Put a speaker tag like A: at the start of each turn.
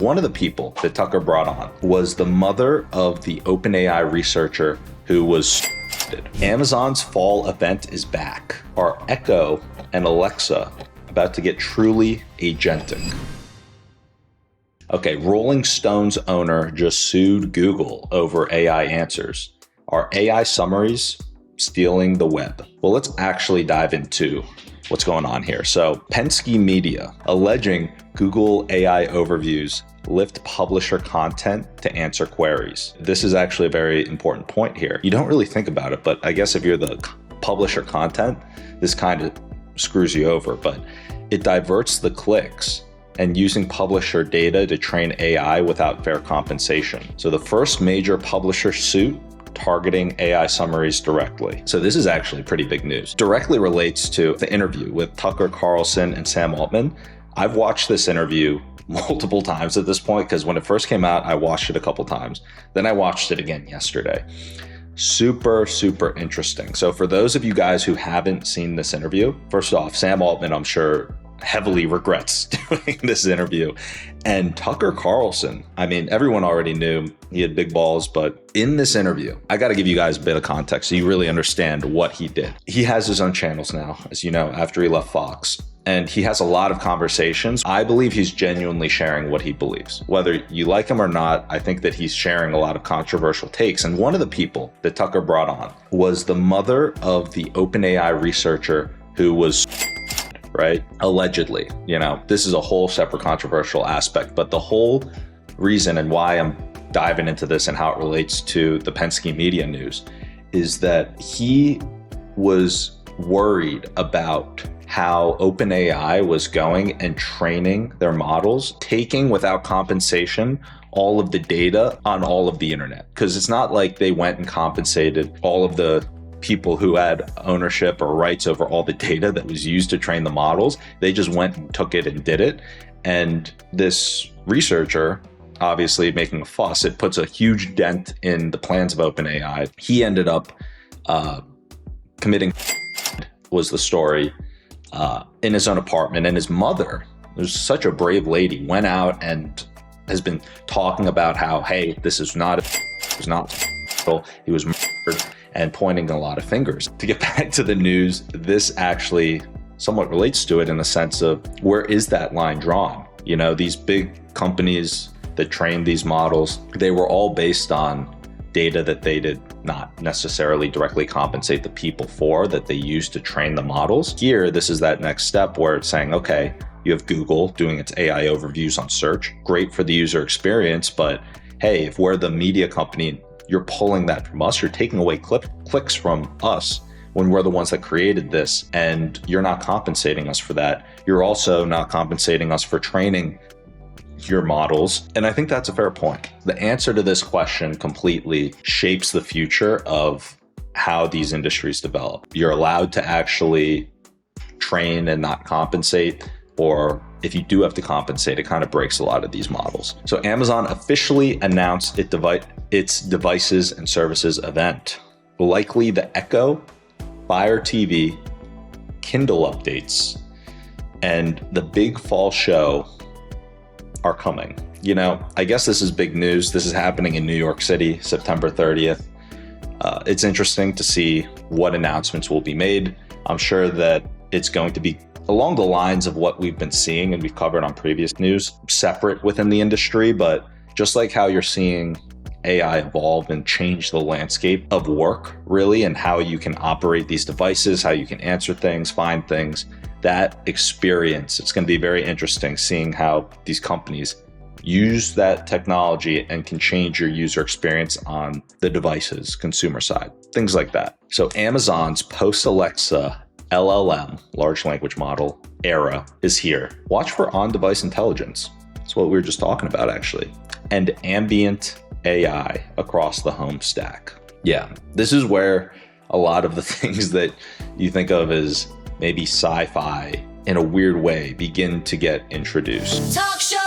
A: One of the people that Tucker brought on was the mother of the OpenAI researcher who was Amazon's fall event is back. Are Echo and Alexa about to get truly agentic? Okay, Rolling Stone's owner just sued Google over AI answers. Are AI summaries stealing the web? Well, let's actually dive into what's going on here. So Penske Media alleging Google AI overviews lift publisher content to answer queries. This is actually a very important point here. You don't really think about it, but I guess if you're the publisher content, this kind of screws you over, but it diverts the clicks and using publisher data to train AI without fair compensation. So the first major publisher suit targeting AI summaries directly. So this is actually pretty big news. Directly relates to the interview with Tucker Carlson and Sam Altman. I've watched this interview multiple times at this point because when it first came out, I watched it a couple times. Then I watched it again yesterday. Super, super interesting. So for those of you guys who haven't seen this interview, first off, Sam Altman, I'm sure, heavily regrets doing this interview. And Tucker Carlson, I mean, everyone already knew he had big balls, but in this interview, I got to give you guys a bit of context so you really understand what he did. He has his own channels now, as you know, after he left Fox. And he has a lot of conversations. I believe he's genuinely sharing what he believes. Whether you like him or not, I think that he's sharing a lot of controversial takes. And one of the people that Tucker brought on was the mother of the OpenAI researcher who was right? Allegedly, this is a whole separate controversial aspect, but the whole reason and why I'm diving into this and how it relates to the Penske Media news is that he was worried about how OpenAI was going and training their models, taking without compensation all of the data on all of the internet. Because it's not like they went and compensated all of the people who had ownership or rights over all the data that was used to train the models. They just went and took it and did it. And this researcher, obviously making a fuss, it puts a huge dent in the plans of OpenAI. He ended up committing was the story in his own apartment. And his mother, who's such a brave lady, went out and has been talking about how, hey, this is not, it was not, he was murdered, and pointing a lot of fingers. To get back to the news, this actually somewhat relates to it in the sense of where is that line drawn? These big companies that trained these models, they were all based on data that they did not necessarily directly compensate the people for, that they used to train the models. Here, this is that next step where it's saying, okay, you have Google doing its AI overviews on search, great for the user experience, but hey, if we're the media company, you're pulling that from us, you're taking away clicks from us when we're the ones that created this, and you're not compensating us for that. You're also not compensating us for training your models. And I think that's a fair point. The answer to this question completely shapes the future of how these industries develop. You're allowed to actually train and not compensate, or if you do have to compensate, it kind of breaks a lot of these models. So Amazon officially announced its devices and services event. Likely the Echo, Fire TV, Kindle updates, and the big fall show are coming. I guess this is big news. This is happening in New York City, September 30th. It's interesting to see what announcements will be made. I'm sure that it's going to be along the lines of what we've been seeing and we've covered on previous news, separate within the industry, but just like how you're seeing AI evolve and change the landscape of work, really, and how you can operate these devices, how you can answer things, find things, that experience, it's going to be very interesting seeing how these companies use that technology and can change your user experience on the devices, consumer side, things like that. So Amazon's post-Alexa LLM, large language model, era is here. Watch for on-device intelligence. That's what we were just talking about, actually. And ambient AI across the home stack. Yeah, this is where a lot of the things that you think of as maybe sci-fi in a weird way begin to get introduced.
B: Talk show.